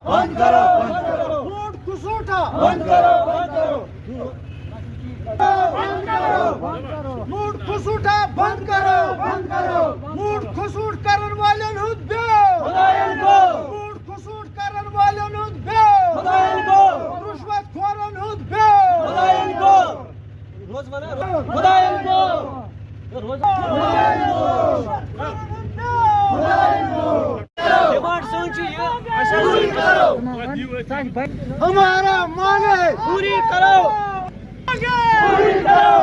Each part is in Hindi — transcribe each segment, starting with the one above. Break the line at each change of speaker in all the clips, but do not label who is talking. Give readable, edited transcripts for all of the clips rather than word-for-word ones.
बंद करो, बंद करो,
लूट घुसूटा
बंद करो, बंद करो,
बंद करो, बंद करो, लूट घुसूटा बंद करो, बंद करो, लूट घुसूट करन वालेन हुद बेओ,
खुदायन को,
लूट घुसूट करन वालेन हुद बेओ,
खुदायन को,
रुश्वत खोरन हुद बेओ,
खुदायन को, खुदायन को,
डिमांड सोचिए
पूरी करो,
हमारा मांगे
पूरी करो
पूरी करो,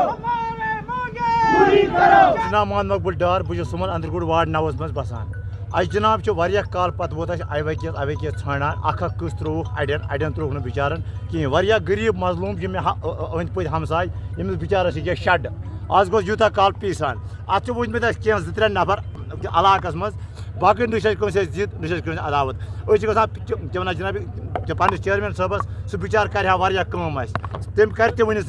पूरी करो।
जनाब मोहम्मद मकबूल डार बह सुमन अंदरगुड़ वार्ड 9 मज बसान अस जनाब वारिया काल पत वोत अवैक ानान अख कस त्रोक अड़न त्रोक बिचारन कहें वारिया गरीब मजलूम यम अंद पद हमसाय यमिस बिचारस ये शड आज गोस यूथा काल पीसान अत वजमत कह 2-3 नफर इलाकस मज बाकी नस जिद नस अदावत वन जनाब पे चेयरमैन साहबस सह बिचार कर कम तम कर वनिस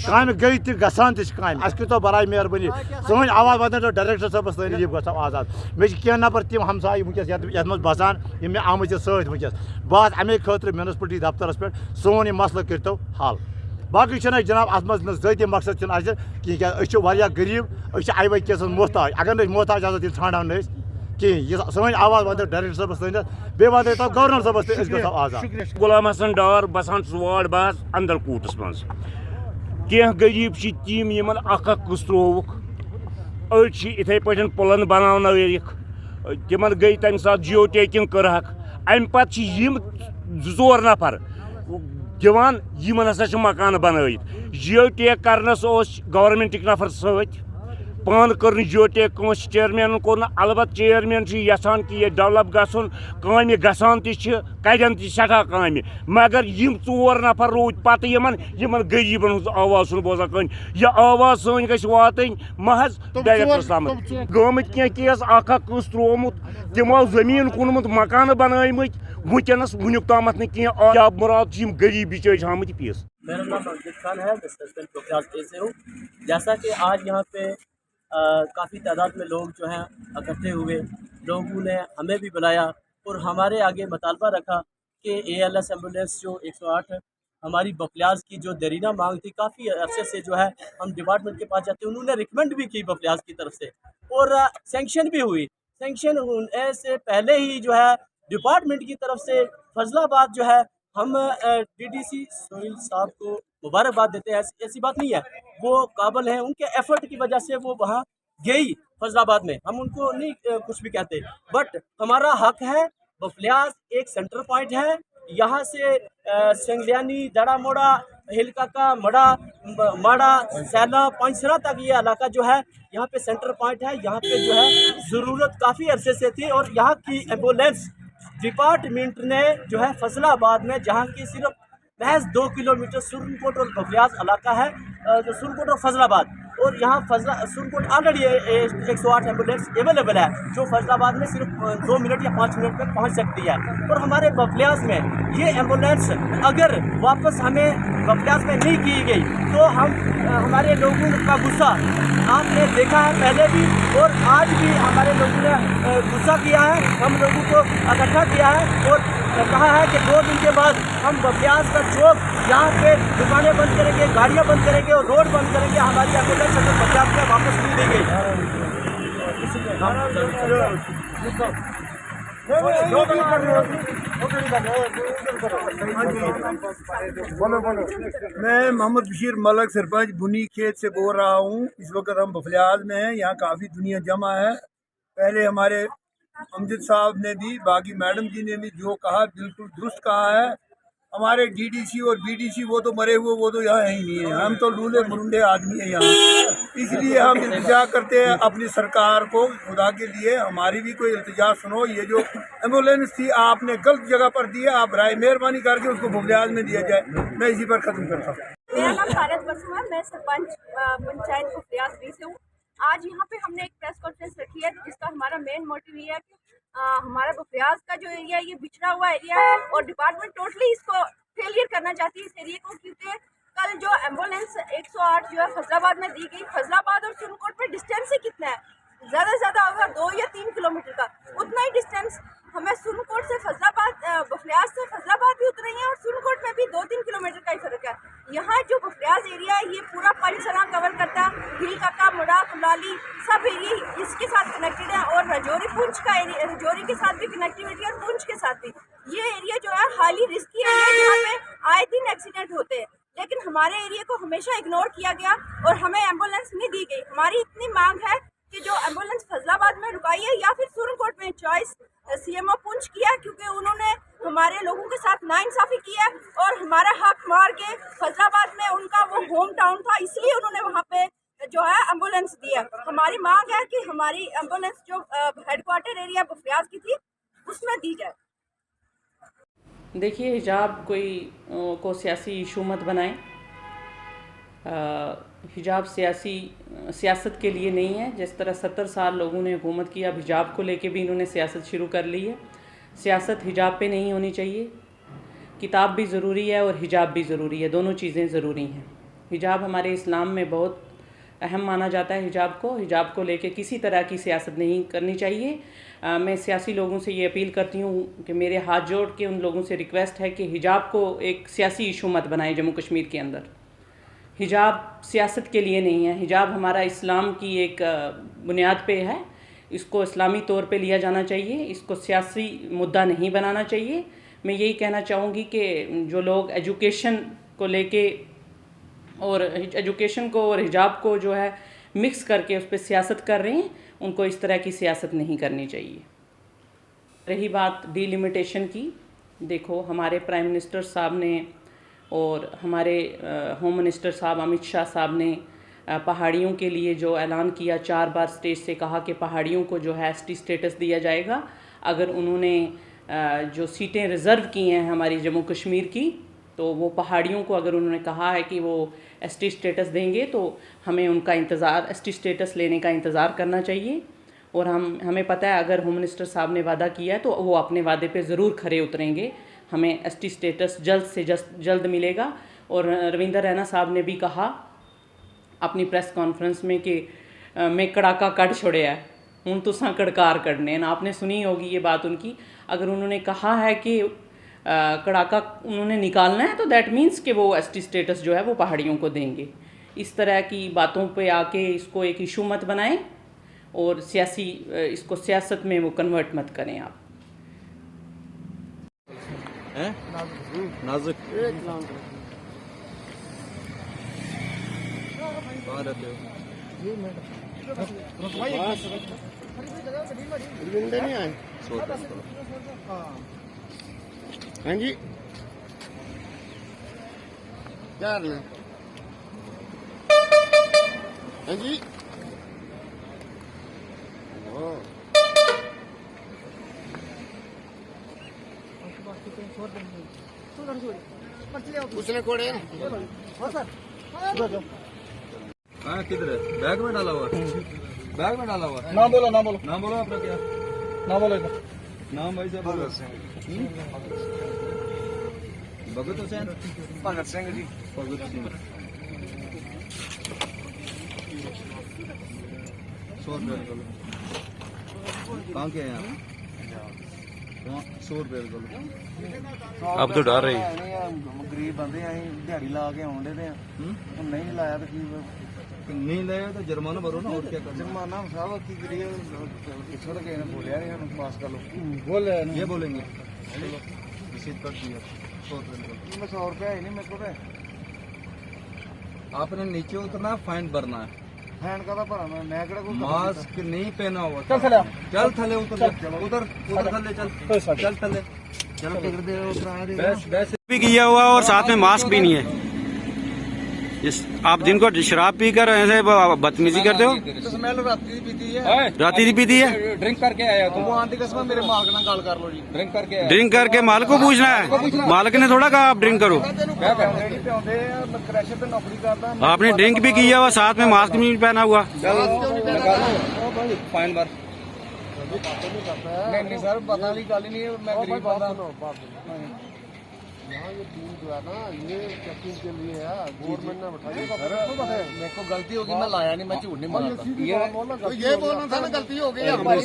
काम गई गसान काम तो बराए मेहरबानी सन आवाज वात डायरेक्टर साहबस तन यह गो आजाद मे कह नफर तम हमसाय वनस ये बसान मे आम सत वनस बह अमे खतर म्यूनसिपलिटी दफ्तरस पे सोन यह मसल करो हल बाकी जनाब अत मज ज़ाती मकसद कहें गरीब अवैक मोहताज अगर मोहताज आसो तेल ाना कहें सन आवाज वात डायरेक्टर साहबस तन बे वात तो गवर्नर साहबस गो आजाद
गुलाम हसन डार बसान वार्ड बहस अंदरकूटस मज कह गरीब तम यमन अख कस त्रोवुक अड़ इथे पे पुलन बनावनक तिमन गई तम सात जियो टेकिंग करहक अम पे 2-4 नफर दिवान यमन हसा मकान बनत जियो टेक करनस गवर्नमेंट नफर सत पान कर जियो टेक चेयरमैन कोर अलबत् चेयरमैन यहान कि यह डेवलप गसन काम गसान कन सठा काम मगर यम 4 नफर रूद पत यमन गरीबन हूँ आवाज बोजान कहीं यह आवाज सन गई वातन महज डायरेक्टर सामत गमत कह केस अख कस त्रोमुत तमो जमीन कुनमुत मकान बनमत वनकस वनुक तामत क्या मुराद गरीब बिचार आमत पीस।
मेरा नाम अंकित खान है, मैं सस्पेंड प्रोग्राम से हूँ। जैसा कि आज यहाँ पे काफ़ी तादाद में लोग जो हैं इकट्ठे हुए, लोगों ने हमें भी बुलाया और हमारे आगे मुतालबा रखा कि ALS एम्बुलेंस जो 108 हमारी बफलियाज की जो देरीना मांग थी, काफ़ी अरसे से जो है हम डिपार्टमेंट के पास जाते, उन्होंने रिकमेंड भी की बफलियाज की तरफ से और सेंक्शन भी हुई। सेंक्शन होने से पहले ही जो है डिपार्टमेंट की तरफ से फजलाबाद जो है हम DDC सोहेल साहब को मुबारकबाद देते हैं। ऐसी बात नहीं है, वो काबिल हैं, उनके एफर्ट की वजह से वो वहाँ गई फजलाबाद में, हम उनको नहीं कुछ भी कहते, बट हमारा हक है। बफलियाज एक सेंटर पॉइंट है, यहाँ से संगलियानी, दड़ा मोड़ा, हिलकाका, मड़ा, माड़ा, सैला, पांचसरा तक ये इलाका जो है यहाँ पे सेंटर पॉइंट है। यहाँ पे जो है ज़रूरत काफ़ी अरसे से थी और यहाँ की एम्बुलेंस डिपार्टमेंट ने जो है फैसलाबाद में, जहाँ की सिर्फ महज 2 किलोमीटर सुरनकोट और बफलियाज इलाका है, जो सुरनकोट और फजलाबाद, और यहाँ सुरनकोट ऑलरेडी 108 एम्बुलेंस अवेलेबल है जो फैसलाबाद में सिर्फ 2 मिनट या 5 मिनट में पहुँच सकती है। और हमारे बफलियाज में ये एम्बुलेंस अगर वापस हमें बफलियाज में नहीं की गई तो हमारे लोगों का गुस्सा आपने देखा है पहले भी और आज भी हमारे लोगों ने गुस्सा किया है, हम लोगों को इकट्ठा किया है और कहा है कि 2 दिन के बाद हम बफलियाज का चौक यहाँ पे दुकानें बंद करेंगे, गाड़ियाँ बंद करेंगे और रोड बंद करेंगे। हमारी एम्बुलेंस अगर बफलियाज में वापस नहीं दी गई।
मैं मोहम्मद बशीर मलक सरपंच बुनी खेत से बोल रहा हूँ। इस वक्त हम बफलियाज में हैं, यहाँ काफ़ी दुनिया जमा है। पहले हमारे अमजद साहब ने भी, बाकी मैडम जी ने भी जो कहा बिल्कुल दुरुस्त कहा है। हमारे DDC और BDC वो तो मरे हुए, वो तो यहाँ ही नहीं है, हम तो लूले मुरुंडे आदमी हैं यहाँ। इसलिए हम इल्तिजा करते हैं अपनी सरकार को, खुदा के लिए हमारी भी कोई इल्तिजा सुनो। ये जो एम्बुलेंस थी आपने गलत जगह पर दी है, आप राय मेहरबानी करके उसको बफलियाज में दिया जाए। मैं इसी पर ख़त्म करता हूँ।
मेरा नाम सारत बसु है, मैं सरपंच पंचायत बफलियाज 20 से हूँ। आज यहाँ पे हमने एक प्रेस कॉन्फ्रेंस रखी है जिसका हमारा मेन मोटिव ये है कि हमारा बफलियाज का जो एरिया है ये बिछड़ा हुआ एरिया है और डिपार्टमेंट टोटली इसको फेलियर करना चाहती है इस एरिया को, क्योंकि कल जो एम्बुलेंस 108 जो है फजलाबाद में दी गई, फजलाबाद और सुरनकोट पे डिस्टेंस ही कितना है, ज़्यादा से ज़्यादा होगा 2 या 3 किलोमीटर का, उतना ही डिस्टेंस हमें सुरनकोट से फजलाबाद रजौरी पुंछ का एरिया, रजौरी के साथ भी कनेक्टिविटी और पुंछ के साथ भी ये एरिया जो है हाईली रिस्की एरिया है जहाँ पे आए दिन एक्सीडेंट होते हैं। लेकिन हमारे एरिया को हमेशा इग्नोर किया गया और हमें एम्बुलेंस नहीं दी गई। हमारी इतनी मांग है कि जो एम्बुलेंस फजलाबाद में रुकाई है या फिर सुरनकोट में चॉइस CMO पुंछ किया, क्योंकि उन्होंने हमारे लोगों के साथ नाइंसाफ़ी किया और हमारा हक मार के फजलाबाद में उनका वो होम टाउन था, इसलिए उन्होंने वहाँ पे जो है एम्बुलेंस दिया। हमारी मांग है कि हमारी एम्बुलेंस जो हेडक्वार्टर एरिया बफरियाज की थी उसमें दी जाए।
देखिए, हिजाब को सियासी इशू मत बनाएं। हिजाब सियासत के लिए नहीं है। जिस तरह 70 साल लोगों ने हुकूमत की, अब हिजाब को लेके भी इन्होंने सियासत शुरू कर ली है। सियासत हिजाब पे नहीं होनी चाहिए। किताब भी ज़रूरी है और हिजाब भी ज़रूरी है, दोनों चीज़ें ज़रूरी हैं। हिजाब हमारे इस्लाम में बहुत अहम माना जाता है। हिजाब को लेके किसी तरह की सियासत नहीं करनी चाहिए। मैं सियासी लोगों से ये अपील करती हूँ कि मेरे हाथ जोड़ के उन लोगों से रिक्वेस्ट है कि हिजाब को एक सियासी इशू मत बनाएं। जम्मू कश्मीर के अंदर हिजाब सियासत के लिए नहीं है। हिजाब हमारा इस्लाम की एक बुनियाद पे है, इसको इस्लामी तौर पे लिया जाना चाहिए, इसको सियासी मुद्दा नहीं बनाना चाहिए। मैं यही कहना चाहूँगी कि जो लोग एजुकेशन को लेके और एजुकेशन को और हिजाब को जो है मिक्स करके उस पर सियासत कर रहे हैं, उनको इस तरह की सियासत नहीं करनी चाहिए। रही बात डिलिमिटेशन की, देखो हमारे प्राइम मिनिस्टर साहब ने और हमारे होम मिनिस्टर साहब अमित शाह साहब ने पहाड़ियों के लिए जो ऐलान किया, 4 बार स्टेज से कहा कि पहाड़ियों को जो है ST स्टेटस दिया जाएगा। अगर उन्होंने जो सीटें रिज़र्व की हैं हमारी जम्मू कश्मीर की, तो वो पहाड़ियों को अगर उन्होंने कहा है कि वो ST स्टेटस देंगे तो हमें उनका इंतज़ार, ST स्टेटस लेने का इंतज़ार करना चाहिए। और हमें पता है अगर होम मिनिस्टर साहब ने वादा किया है तो वो अपने वादे पे ज़रूर खरे उतरेंगे। हमें ST स्टेटस जल्द से जल्द मिलेगा। और रविंदर रैना साहब ने भी कहा अपनी प्रेस कॉन्फ्रेंस में कि मैं कड़ाका कड़ छोड़िया हूँ तुसां कड़कार कड़ने। ना आपने सुनी होगी ये बात उनकी। अगर उन्होंने कहा है कि कड़ाका उन्होंने निकालना है तो दैट मीन्स कि वो ST स्टेटस जो है वो पहाड़ियों को देंगे। इस तरह की बातों पे आके इसको एक इशू मत बनाएं और इसको सियासत में वो कन्वर्ट मत करें आप।
नाजुक कहाँ रहते हो? नहीं आए हाँ जी क्या हाल है? हाँ जी उसने कोड़े हाँ किधर है? बैग में डाला हुआ? बैग में डाला हुआ? नाम बोलो नाम बोलो नाम बोलो आपका क्या नाम बोलो नाम भाई साहब भगत हुसैन भगत सिंह जी भगत सिंह 100 रुपये कहाँ के हैं आप? 100 रुपये
अब तो डर रही
गरीब बंदे दिहाड़ी ला के आउंडे थे नहीं लाया तो नहीं लाया तो जुर्माना भरो ना और क्या कर जुर्माना साहब की करिए पिछड़ के बोलिया पास कर लो बोल ये बोलेंगे रसीद कर दिया 100 रुपये 100 रुपया ही नहीं मेरे को आपने नीचे उतरना फाइन भरना है फाइन का भरा मैं मास्क नहीं पहना हुआ चल थले उतर उतर थले चल थले चल
भी किया हुआ और साथ में मास्क भी नहीं है। आप दिन को शराब पीकर ऐसे बदतमीजी करते हो?
स्मेल राती पीती है
ड्रिंक करके आया
तुम आंटी कसम मेरे मालिक ना गल कर लो जी
ड्रिंक करके मालिक को पूछना है। मालिक ने थोड़ा कहा आप ड्रिंक करो। आपने ड्रिंक भी किया हुआ साथ में मास्क भी पहना हुआ।
फाइन भर नहीं सर पता नहीं गल नहीं मैं गरीब बंदा यहाँ ये टीम जो है ना ये चेकिंग के लिए है, गवर्नमेंट ने बैठाई। मेरे को गलती होगी, मैं लाया नहीं, मैं झूठ नहीं मारता। ये बोलना था ना गलती हो गई हमारी,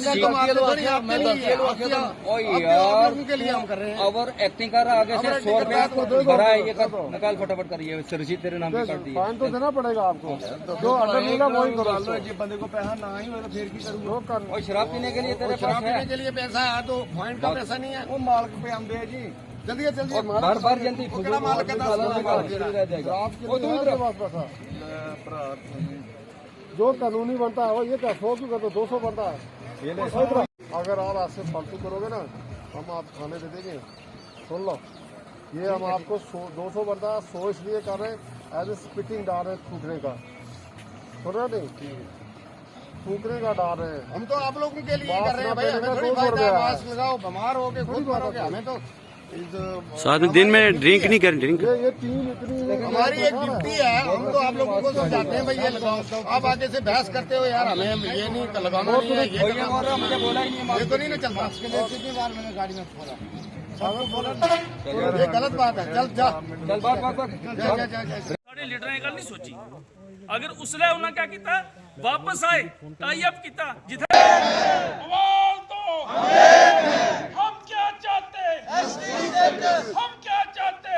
के लिए हम कर रहे हैं।
और एक्टिंग कर रहा आगे से 100 रुपया भरा है, ये कर निकाल फटाफट करिए, रसीद तेरे नाम पे कर दी।
फाइन तो देना पड़ेगा आपको, जो ऑर्डर मिला वही करो। ये बंदे को पैसा ना ही हो तो फिर की करूँ।
और शराब पीने के लिए तेरे पास है,
के लिए पैसा है तो फाइन का पैसा नहीं है, वो मालिक पे हम दे जी। जल्दी जल्दी
बार बार जल्दी
जो कानूनी बनता है वो ये क्या 100 क्यों करते 200 बनता है। अगर आप ऐसे फालतू करोगे ना हम आप खाने दे देंगे। सुन लो, ये हम आपको 200 बनता है, 100 इसलिए कर रहे हैं एज ए स्पिटिंग डाल रहे हैं, थूकने का। सुन रहे नहीं, थूकने का डाल रहे हैं। हम तो आप लोगों के लिए कर रहे हैं भाई, हमें थोड़ी फायदा है। मास्क लगाओ, बीमार हो के खुद मरोगे, हमें तो
साथ में दिन में ड्रिंक नहीं करें। ड्रिंक
ये टीम इतनी हमारी एक ड्यूटी है, हम तो आप लोगों को समझाते हैं भाई ये लगाओ। आप आगे से बहस करते हो यार, हमें ये नहीं लगाना नहीं है, ये मुझे बोला ही नहीं, ये तो नहीं ना चलता। कितनी बार मैंने गाड़ी में बोला, ये गलत बात है। चल जा,
चल बात
लीडर ने गल नहीं सोची। अगर उसने उन्हें क्या किया, वापस आए टाई अप किया जिथे हम क्या चाहते, हम क्या चाहते,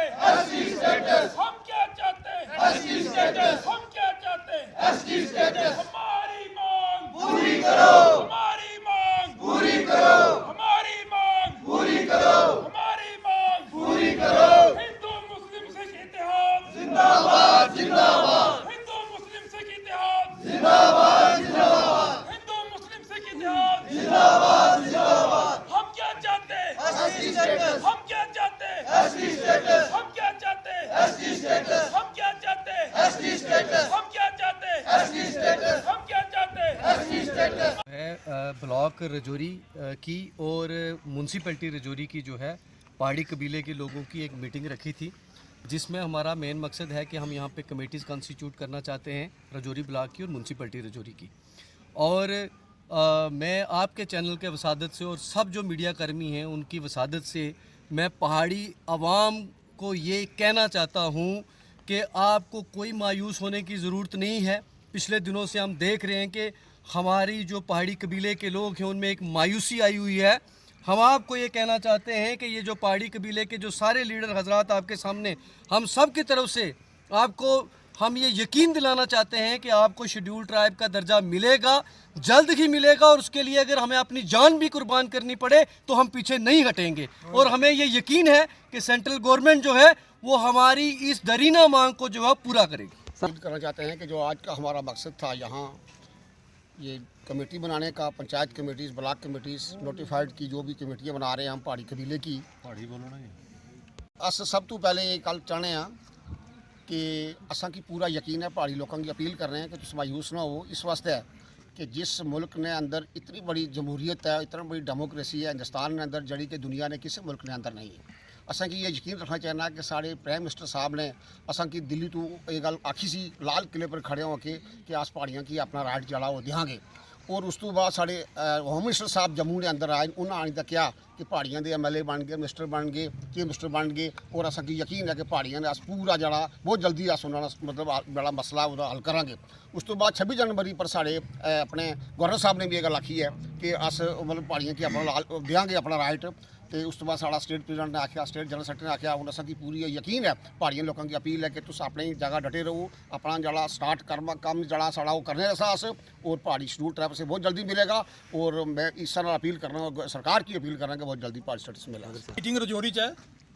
हम क्या चाहते, हम क्या चाहते, हमारी मांग पूरी करो, हमारी मांग पूरी करो, हमारी मांग पूरी करो, हमारी मांग पूरी करो। हिंदू मुस्लिम सिख इत्तेहाद जिंदाबाद जिंदाबाद, हिंदू मुस्लिम सिख इत्तेहाद जिंदाबाद जिंदाबाद, हिंदू मुस्लिम सिख इत्तेहाद जिंदाबाद जिंदाबाद। हम क्या चाहते, हम क्या चाहते, हम क्या चाहते, हम क्या चाहते, हम क्या चाहते, हम क्या चाहते
है। ब्लॉक रजौरी की और म्यूनसिपैलिटी रजौरी की जो है पहाड़ी कबीले के लोगों की एक मीटिंग रखी थी, जिसमें हमारा मेन मकसद है कि हम यहाँ पे कमेटीज़ कॉन्स्टिट्यूट करना चाहते हैं रजौरी ब्लॉक की और म्यूनसिपैलिटी रजौरी की। और मैं आपके चैनल के वसादत से और सब जो मीडिया कर्मी हैं उनकी वसादत से मैं पहाड़ी आवाम को ये कहना चाहता हूँ कि आपको कोई मायूस होने की ज़रूरत नहीं है। पिछले दिनों से हम देख रहे हैं कि हमारी जो पहाड़ी कबीले के लोग हैं उनमें एक मायूसी आई हुई है। हम आपको ये कहना चाहते हैं कि ये जो पहाड़ी कबीले के जो सारे लीडर हजरात आपके सामने, हम सब की तरफ से आपको हम ये यकीन दिलाना चाहते हैं कि आपको शेड्यूल ट्राइब का दर्जा मिलेगा, जल्द ही मिलेगा। और उसके लिए अगर हमें अपनी जान भी कुर्बान करनी पड़े तो हम पीछे नहीं हटेंगे। और हमें ये यकीन है कि सेंट्रल गवर्नमेंट जो है वो हमारी इस दरीना मांग को जो है पूरा करेगी।
करना चाहते हैं कि जो आज का हमारा मकसद था यहाँ ये कमेटी बनाने का, panchayat committees, block committees, notified की जो भी कमेटियाँ बना रहे हैं हम पहाड़ी कबीले की, पहाड़ी बोलो ना। अस सब तो पहले ये कल चाहने हैं कि असा की पूरा यकीन है, पहाड़ी लोगों की अपील कर रहे हैं कि तुम मायूस ना हो। इस वास्ते है कि जिस मुल्क ने अंदर इतनी बड़ी जमहूरियत है, इतनी बड़ी डेमोक्रेसी है हिंदुस्तान ने अंदर, जड़ी कि दुनिया ने किसी मुल्क ने अंदर नहीं है। असा की ये यकीन रखना चाहिए कि साढ़े प्राइम मिनिस्टर साहब ने असा की दिल्ली तो ये गल आखी सी लाल किले पर खड़े होकर कि अस पहाड़ियाँ की अपना राइट जड़ा वो देंगे। और उस तो बाद साढ़े होम मिनिस्टर साहब जम्मू ने अंदर आए, उन्हें आने तक क्या कि पहाड़ियाँ के MLA बन गए, मिनिस्टर बन गए, चीफ मिनिस्टर बन गए। और असा की यकीन है कि पहाड़ियाँ ने अस पूरा जड़ा बहुत जल्दी अस उन्होंने मतलब बड़ा मसला हल करांगे। उस तो बाद 26 जनवरी पर साढ़े अपने गवर्नर साहब ने भी ये गल आखी है कि अस मतलब पहाड़ियाँ की अपना देंगे अपना राइट। तो उस तो बाद साढ़ा स्टेट प्रेजिडेंट ने आख्या, स्टेट जनरल सैकटरी ने आख्या, हूँ असा की पूरी यकीन है पहाड़ियां लोगों की अपील है कि तुम अपनी जगह डटे रहो, अपना जड़ा स्टार्ट कम जड़ा साढ़ा वो करने जैसा अस। और पहाड़ी शेड्यूल ट्राइब से बहुत जल्दी मिलेगा। और मैं इस तरह अपील करना, सरकार की अपील करना कि बहुत जल्दी पहाड़ी स्टेटस मिलेगा।
मीटिंग रजौरी च है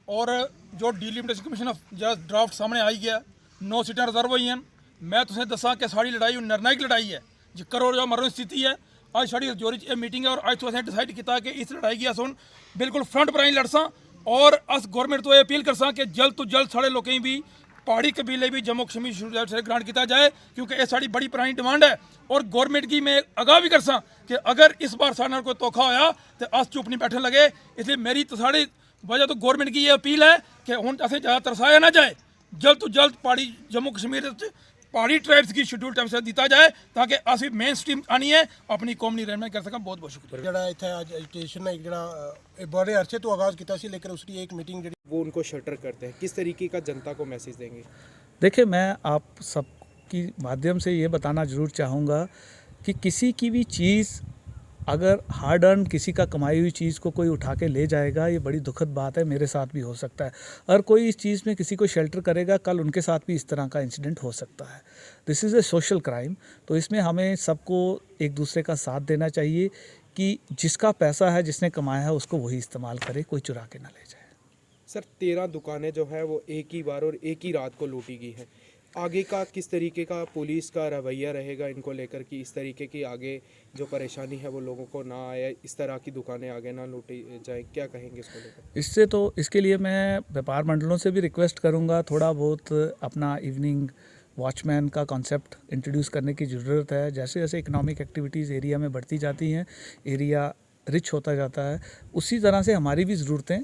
और जो डिलिमिटेशन कमीशन ऑफ ड्राफ्ट सामने आई गया, 9 सीटें रिजर्व हुई हैं। मैं तुसें दसा कि साड़ी लड़ाई निर्णायक लड़ाई है, जो करो जो मरो स्थिति है। आज साड़ी रजौरी च मीटिंग है और आज तो असें डिसाइड किया कि इस लड़ाई की अस हुण बिल्कुल फ्रंट पर लड़ सां। और अस गौरमेंट तो ये अपील कर सां कि जल्द तो जल्द साढ़े लोकें भी पहाड़ी कबीले भी जम्मू कश्मीर से ग्रांट किया जाए, क्योंकि ये साड़ी बड़ी पुरानी डिमांड है। और गौरमेंट की मैं आगाह भी कर सां कि अगर इस बार साढ़े नाल कोई धोखा होया तो अस चुप नहीं बैठन लगे। इसलिए मेरी तो साड़ी वजह तो गौरमेंट की ये अपील है कि हुण असें ज़्यादा तरसाया ना जाए, जल्द तो जल्द पहाड़ी जम्मू कश्मीर पहाड़ी ट्राइब्स की शेड्यूल टाइम से दिता जाए ताकि असं मेन स्ट्रीम आनी है अपनी कौम नहीं रहना कर सका। बहुत बहुत शुक्रिया।
ਜਿਹੜਾ ਇੱਥੇ ਅੱਜ ਐਜੂਕੇਸ਼ਨ ਹੈ ਜਿਹੜਾ ਇਹ बड़े अरसे तो आगाज़ किया सी लेकिन उसकी एक मीटिंग
वो उनको शटर करते हैं, किस तरीके का जनता को मैसेज देंगे?
देखिए, मैं आप सबकी माध्यम से ये बताना ज़रूर चाहूँगा कि किसी की भी चीज़ अगर हार्ड अर्न किसी का कमाई हुई चीज़ को कोई उठा के ले जाएगा, ये बड़ी दुखद बात है। मेरे साथ भी हो सकता है। अगर कोई इस चीज़ में किसी को शेल्टर करेगा, कल उनके साथ भी इस तरह का इंसिडेंट हो सकता है। This is a social crime. तो इसमें हमें सबको एक दूसरे का साथ देना चाहिए कि जिसका पैसा है, जिसने कमाया है, उसको वही इस्तेमाल करे, कोई चुरा के ना ले जाए।
सर 13 दुकानें जो है वो एक ही बार और एक ही रात को लूटी गई हैं। आगे का किस तरीके का पुलिस का रवैया रहेगा इनको लेकर कि इस तरीके की आगे जो परेशानी है वो लोगों को ना आए, इस तरह की दुकानें आगे ना लूटी जाए, क्या कहेंगे इसको लेकर?
इससे तो इसके लिए मैं व्यापार मंडलों से भी रिक्वेस्ट करूंगा, थोड़ा बहुत अपना इवनिंग वॉचमैन का कॉन्सेप्ट इंट्रोड्यूस करने की ज़रूरत है। जैसे जैसे इकोनॉमिक एक्टिविटीज़ एरिया में बढ़ती जाती हैं, एरिया रिच होता जाता है, उसी तरह से हमारी भी ज़रूरतें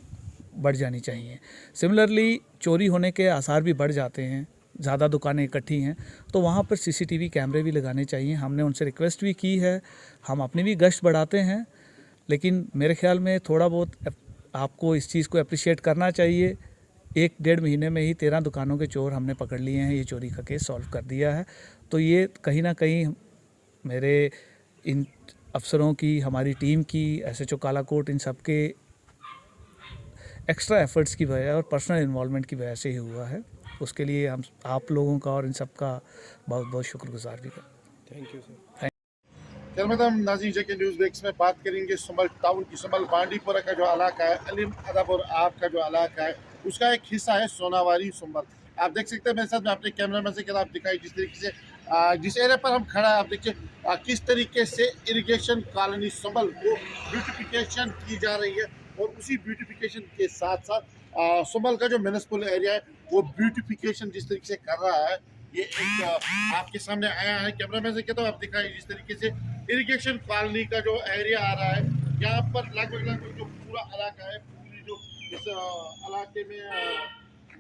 बढ़ जानी चाहिए। सिमिलरली चोरी होने के आसार भी बढ़ जाते हैं, ज़्यादा दुकानें इकट्ठी हैं तो वहाँ पर CCTV कैमरे भी लगाने चाहिए। हमने उनसे रिक्वेस्ट भी की है, हम अपनी भी गश्त बढ़ाते हैं, लेकिन मेरे ख्याल में थोड़ा बहुत आपको इस चीज़ को अप्रिशिएट करना चाहिए। 1-1.5 महीने में ही 13 दुकानों के चोर हमने पकड़ लिए हैं, ये चोरी का केस सॉल्व कर दिया है। तो ये कहीं ना कहीं मेरे इन अफसरों की, हमारी टीम की, SHO कालाकोट, इन सब के एक्स्ट्रा एफर्ट्स की वजह और पर्सनल इन्वॉल्वमेंट की वजह से ही हुआ है। उसके लिए हम आप लोगों का और इन सब का बहुत बहुत शुक्रगुजार भी करते हैं।
Thank you sir.
हम नाज़रीन जेके न्यूज़ ब्रेक्स में बात करेंगे सुमल टाउन की। सुमल बांडीपुरा का जो इलाका है, अलीम अदब और आप का जो इलाका है, उसका एक हिस्सा है सोनावारी सुमल। आप देख सकते हैं मेरे साथ में अपने कैमरामैन से आप दिखाई जिस तरीके से जिस एरिया पर हम खड़ा है, आप देखिए किस तरीके से इरिगेशन कॉलोनी सुमल को ब्यूटिफिकेशन की जा रही है और उसी ब्यूटिफिकेशन के साथ साथ सुमल का जो म्यूनिसिपल एरिया है वो ब्यूटिफिकेशन जिस तरीके से कर रहा है। ये एक आपके सामने आया है, कैमरामैन से कहता हूँ आप दिखाइए जिस तरीके से इरिगेशन कॉलोनी का जो एरिया आ रहा है, यहाँ पर लगभग जो पूरा इलाका है, पूरी जो इस इलाके में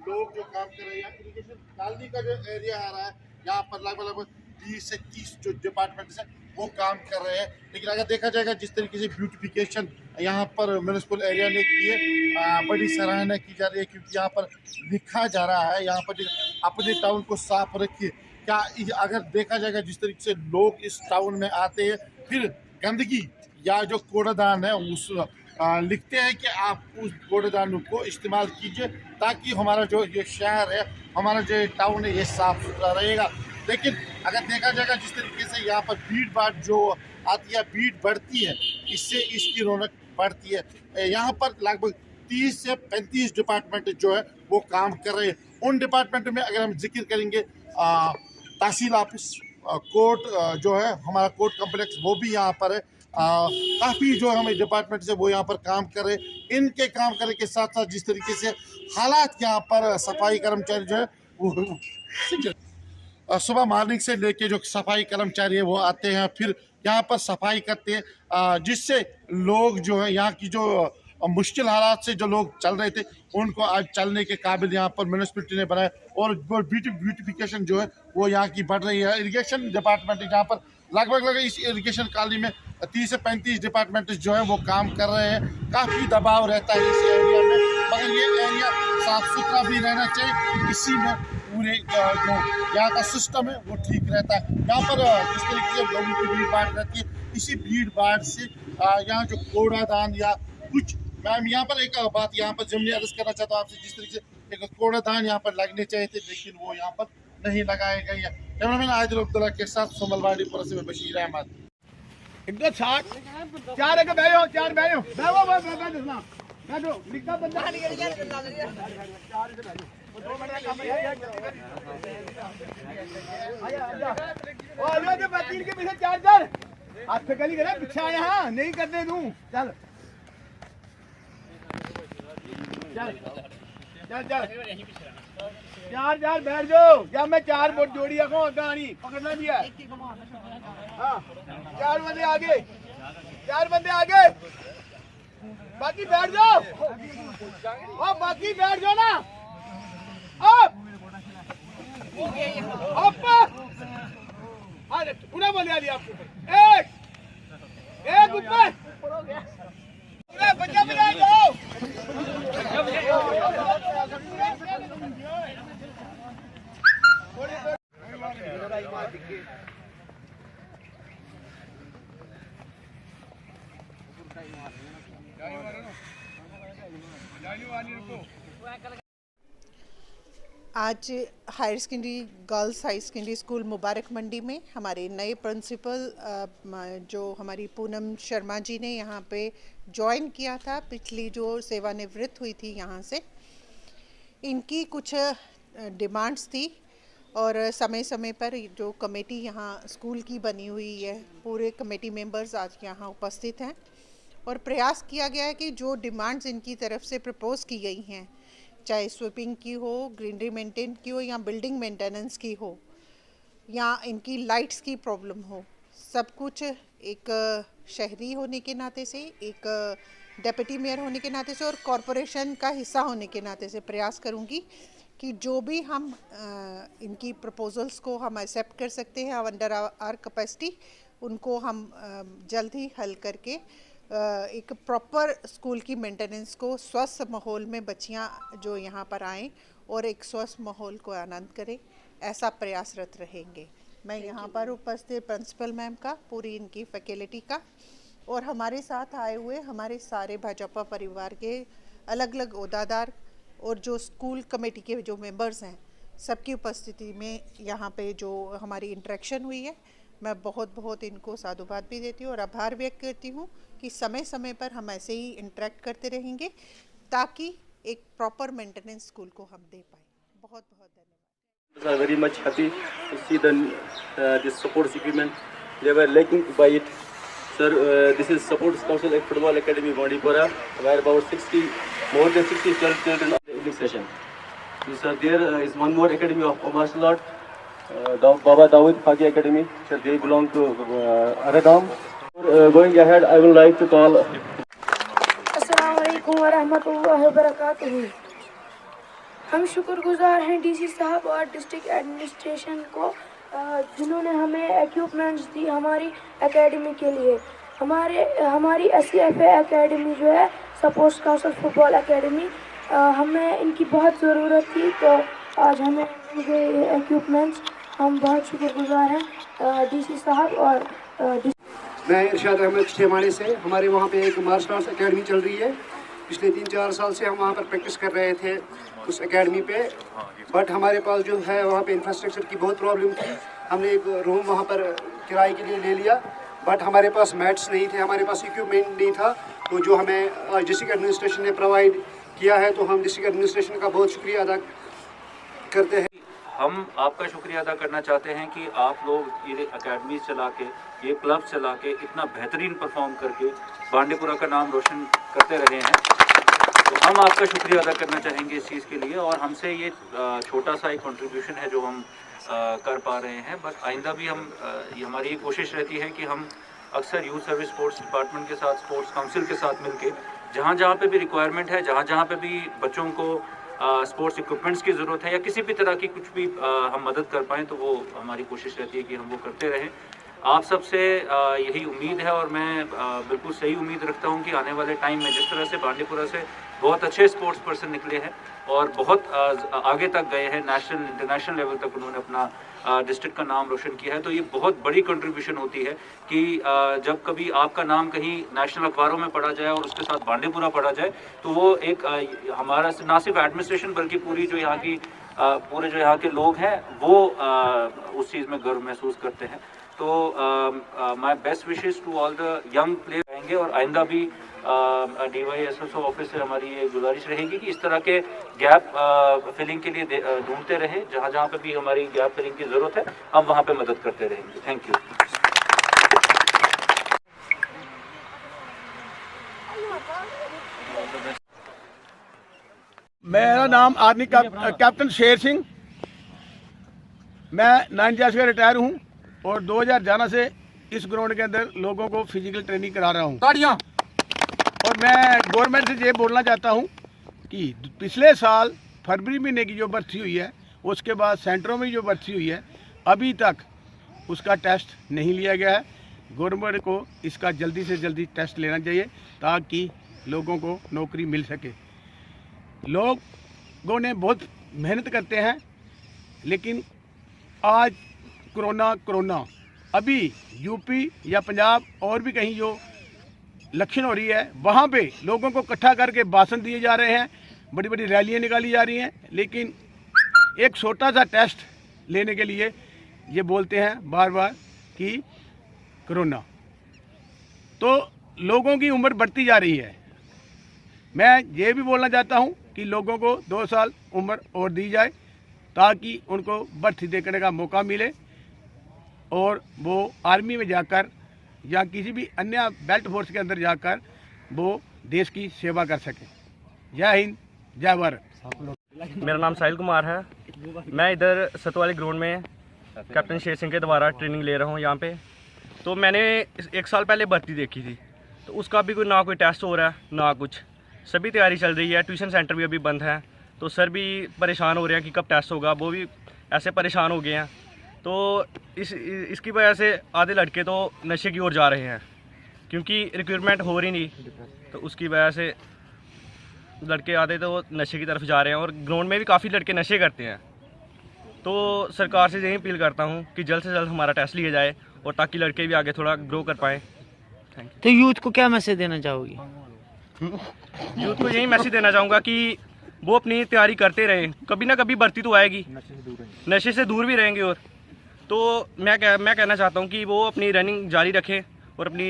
लोग जो काम कर रहे हैं, इरिगेशन कॉलोनी का जो एरिया आ रहा है, यहाँ पर लगभग 20 से 30 जो डिपार्टमेंट है वो काम कर रहे हैं। लेकिन अगर देखा जाएगा जिस तरीके से ब्यूटिफिकेशन यहाँ पर म्यूनिसिपल एरिया ने की है, बड़ी सराहना की जा रही है, क्योंकि यहाँ पर लिखा जा रहा है यहाँ पर अपने टाउन को साफ रखिए। क्या अगर देखा जाएगा जिस तरीके से लोग इस टाउन में आते हैं, फिर गंदगी या जो कूड़ादान है उस लिखते हैं कि आप उस कूड़ेदान को इस्तेमाल कीजिए ताकि हमारा जो ये शहर है, हमारा जो टाउन है, ये साफ़ सुथरा रहेगा। लेकिन अगर देखा जाएगा जिस तरीके से यहाँ पर भीड़ भाड़ जो आती है, भीड़ बढ़ती है, इससे इसकी रौनक बढ़ती है। यहाँ पर लगभग 30 से 35 डिपार्टमेंट जो है वो काम कर रहे हैं। उन डिपार्टमेंट में अगर हम जिक्र करेंगे तहसील ऑफिस, कोर्ट जो है हमारा कोर्ट कम्प्लेक्स, वो भी यहाँ पर है। काफ़ी जो हमें डिपार्टमेंट से वो यहाँ पर काम कर रहे हैं। इनके काम करने के साथ साथ जिस तरीके से हालात यहाँ पर सफाई कर्मचारी जो है वो सुबह मॉर्निंग से लेके जो सफाई कर्मचारी है वो आते हैं, फिर यहाँ पर सफाई करते हैं, जिससे लोग जो है यहाँ की जो मुश्किल हालात से जो लोग चल रहे थे उनको आज चलने के काबिल यहाँ पर म्यूनिसिपलिटी ने बनाया और ब्यूटिफिकेशन जो है वो यहाँ की बढ़ रही है। इरिगेशन डिपार्टमेंट जहाँ पर लगभग इस इरिगेशन कॉलोनी में 30 से 35 डिपार्टमेंट जो है वो काम कर रहे हैं। काफ़ी दबाव रहता है इस एरिया में, मगर ये एरिया साफ सुथरा भी रहना चाहिए। इसी में पूरे जो यहाँ का सिस्टम है वो ठीक रहता है। यहाँ पर जिस तरीके से लोगों की भीड़ भाड़ रहती है, इसी भीड़ भाड़ से यहाँ जो कूड़ादान या कुछ, मैम यहाँ पर एक बात यहाँ पर ज़िम्मेदारी अर्ज करना चाहता हूँ आपसे, जिस तरीके से एक कूड़ादान यहाँ पर लगने चाहिए थे लेकिन वो यहाँ पर नहीं लगाए गए हैं। कैमरामैन आदिल अब्दुल्ला के साथ सुमल बांडीपुरा से बशीर अहमद।
160 चार एक बैठो, चार बैठो, बैठो बैठो, लिखा बंदा के पीछे चार हाथ गली करे पीछे आया। हाँ नहीं करते तू, चल चल चल चल चार चार बैठ जाओ, या मैं 4 वोट जोड़ी रखो, गाड़ी पकड़ना भी है। हाँ 4 बंदे आगे, 4 बंदे आगे, बाकी बैठ जाओ, और बाकी बैठ जाओ ना। अब पूरा बल लिया आपके ऊपर। एक ऊपर हो गया, बच्चा बजा जाओ।
आज higher secondary girls high secondary school Mubarak Mandi में हमारे नए प्रिंसिपल जो हमारी पूनम शर्मा जी ने यहाँ पे ज्वाइन किया था, पिछली जो सेवानिवृत्त हुई थी यहाँ से। इनकी कुछ डिमांड्स थी और समय समय पर जो कमेटी यहाँ स्कूल की बनी हुई है, पूरे कमेटी मेंबर्स आज यहाँ उपस्थित हैं और प्रयास किया गया है कि जो डिमांड्स इनकी तरफ से प्रपोज की गई हैं, चाहे स्वीपिंग की हो, ग्रीनरी मेंटेन की हो या बिल्डिंग मेंटेनेंस की हो या इनकी लाइट्स की प्रॉब्लम हो, सब कुछ एक शहरी होने के नाते से, एक डेप्यूटी मेयर होने के नाते से और कॉरपोरेशन का हिस्सा होने के नाते से प्रयास करूंगी कि जो भी हम इनकी प्रपोजल्स को हम एक्सेप्ट कर सकते हैं अंडर आवर कैपेसिटी, उनको हम जल्द ही हल करके एक प्रॉपर स्कूल की मेंटेनेंस को, स्वस्थ माहौल में बच्चियां जो यहाँ पर आएँ और एक स्वस्थ माहौल को आनंद करें, ऐसा प्रयासरत रहेंगे। मैं यहाँ पर उपस्थित प्रिंसिपल मैम का, पूरी इनकी फैकल्टी का और हमारे साथ आए हुए हमारे सारे भाजपा परिवार के अलग अलग ओहदादार और जो स्कूल कमेटी के जो मेंबर्स हैं, सबकी उपस्थिति में यहाँ पे जो हमारी इंटरेक्शन हुई है, मैं बहुत बहुत इनको साधुवाद भी देती हूँ और आभार व्यक्त करती हूँ कि समय समय पर हम ऐसे ही इंटरेक्ट करते रहेंगे ताकि एक प्रॉपर मेंटेनेंस स्कूल को हम दे पाएँ। बहुत बहुत धन्यवाद।
We are very much happy to see this sports equipment. They were lacking to buy it. Sir, this is Sports Council Football Academy Bandipora, where about more than 60 children are in this session. So, sir, there is one more academy of martial art, Baba Dawood Khaki Academy. Sir, they belong to Aradam. Going ahead, I would like to call.
अस्सलाम वालेकुम वरहमतुल्लाहि वबरकातुहू। हम शुक्रगुजार हैं डीसी साहब और डिस्ट्रिक्ट एडमिनिस्ट्रेशन को, जिन्होंने हमें इक्विपमेंट्स दी हमारी एकेडमी के लिए। हमारी SCFA एकेडमी जो है, स्पोर्ट्स काउंसिल फुटबॉल एकेडमी, हमें इनकी बहुत ज़रूरत थी, तो आज हमें ये इक्विपमेंट्स, हम बहुत शुक्रगुजार हैं डीसी साहब और
मैं इरशाद अहमद शेमानी से। हमारे वहाँ पे एक मार्शल आर्ट्स एकेडमी चल रही है। पिछले 3-4 साल से हम वहाँ पर प्रैक्टिस कर रहे थे उस एकेडमी पे, बट हमारे पास जो है वहाँ पे इंफ्रास्ट्रक्चर की बहुत प्रॉब्लम थी। हमने एक रूम वहाँ पर किराए के लिए ले लिया, बट हमारे पास मैट्स नहीं थे, हमारे पास इक्विपमेंट नहीं था, तो जो हमें डिस्ट्रिक्ट एडमिनिस्ट्रेशन ने प्रोवाइड किया है, तो हम डिस्ट्रिक्ट एडमिनिस्ट्रेशन का बहुत शुक्रिया अदा करते हैं।
हम आपका शुक्रिया अदा करना चाहते हैं कि आप लोग ये अकेडमी चला के, ये क्लब चला के इतना बेहतरीन परफॉर्म करके बांडीपुरा का नाम रोशन करते रहे हैं, तो हम आपका शुक्रिया अदा करना चाहेंगे इस चीज़ के लिए। और हमसे ये छोटा सा एक कंट्रीब्यूशन है जो हम कर पा रहे हैं, बट आइंदा भी ये हमारी कोशिश रहती है कि हम अक्सर यूथ सर्विस स्पोर्ट्स डिपार्टमेंट के साथ, स्पोर्ट्स काउंसिल के साथ मिलके जहाँ पे भी रिक्वायरमेंट है, जहाँ पे भी बच्चों को स्पोर्ट्स इक्विपमेंट्स की ज़रूरत है या किसी भी तरह की कुछ भी हम मदद कर पाएँ, तो वो हमारी कोशिश रहती है कि हम वो करते रहें। आप सबसे यही उम्मीद है और मैं बिल्कुल सही उम्मीद रखता हूँ कि आने वाले टाइम में जिस तरह से बांडीपुरा से बहुत अच्छे स्पोर्ट्स पर्सन निकले हैं और बहुत आगे तक गए हैं, नेशनल इंटरनेशनल लेवल तक उन्होंने अपना डिस्ट्रिक्ट का नाम रोशन किया है, तो ये बहुत बड़ी कंट्रीब्यूशन होती है कि जब कभी आपका नाम कहीं नेशनल अखबारों में पढ़ा जाए और उसके साथ बांडीपुरा पढ़ा जाए, तो वो एक हमारा ना सिर्फ एडमिनिस्ट्रेशन बल्कि पूरे जो यहाँ के लोग हैं वो उस चीज़ में गर्व महसूस करते हैं। तो my best wishes to all the young player रहेंगे और आइंदा भी DYSSO ऑफिस से हमारी ये गुजारिश रहेगी कि इस तरह के गैप फिलिंग के लिए ढूंढते रहें, जहाँ पे भी हमारी गैप फिलिंग की ज़रूरत है हम वहाँ पे मदद करते रहेंगे। Thank you.
मेरा नाम आर्मी कैप्टन शेर सिंह, मैं 9 का रिटायर हूँ और 2011 से इस ग्राउंड के अंदर लोगों को फिजिकल ट्रेनिंग करा रहा हूँ। और मैं गवर्नमेंट से ये बोलना चाहता हूँ कि पिछले साल फरवरी महीने की जो भर्ती हुई है, उसके बाद सेंटरों में जो भर्ती हुई है, अभी तक उसका टेस्ट नहीं लिया गया है। गवर्नमेंट को इसका जल्दी से जल्दी टेस्ट लेना चाहिए ताकि लोगों को नौकरी मिल सके। लोगों ने बहुत मेहनत करते हैं, लेकिन आज कोरोना अभी यूपी या पंजाब और भी कहीं जो लक्षण हो रही है, वहाँ पे लोगों को इकट्ठा करके भाषण दिए जा रहे हैं, बड़ी बड़ी रैलियाँ निकाली जा रही हैं, लेकिन एक छोटा सा टेस्ट लेने के लिए ये बोलते हैं बार बार कि कोरोना। तो लोगों की उम्र बढ़ती जा रही है। मैं ये भी बोलना चाहता हूँ कि लोगों को 2 साल उम्र और दी जाए ताकि उनको भर्ती देखने का मौका मिले और वो आर्मी में जाकर या किसी भी अन्य बेल्ट फोर्स के अंदर जाकर वो देश की सेवा कर सके। जय हिंद, जय भारत।
मेरा नाम साहिल कुमार है। मैं इधर सतवाली ग्राउंड में कैप्टन शेर सिंह के द्वारा ट्रेनिंग ले रहा हूँ यहाँ पे। तो मैंने 1 साल पहले भर्ती देखी थी, तो उसका भी ना कोई टेस्ट हो रहा है ना कुछ, सभी तैयारी चल रही है। ट्यूशन सेंटर भी अभी बंद है, तो सर भी परेशान हो रहे हैं कि कब टेस्ट होगा, वो भी ऐसे परेशान हो गए हैं। तो इसकी वजह से आधे लड़के तो नशे की ओर जा रहे हैं क्योंकि रिक्रूटमेंट हो रही नहीं, तो उसकी वजह से लड़के आधे तो नशे की तरफ जा रहे हैं और ग्राउंड में भी काफ़ी लड़के नशे करते हैं। तो सरकार से यही अपील करता हूँ कि जल्द से जल्द हमारा टेस्ट लिया जाए और ताकि लड़के भी आगे थोड़ा ग्रो कर पाएँ।
तो यूथ को क्या मैसेज देना चाहोगी?
यूथ को यही मैसेज देना चाहूँगा कि वो अपनी तैयारी करते रहें, कभी ना कभी भर्ती तो आएगी, नशे से दूर भी रहेंगे। और तो मैं कहना चाहता हूँ कि वो अपनी रनिंग जारी रखें और अपनी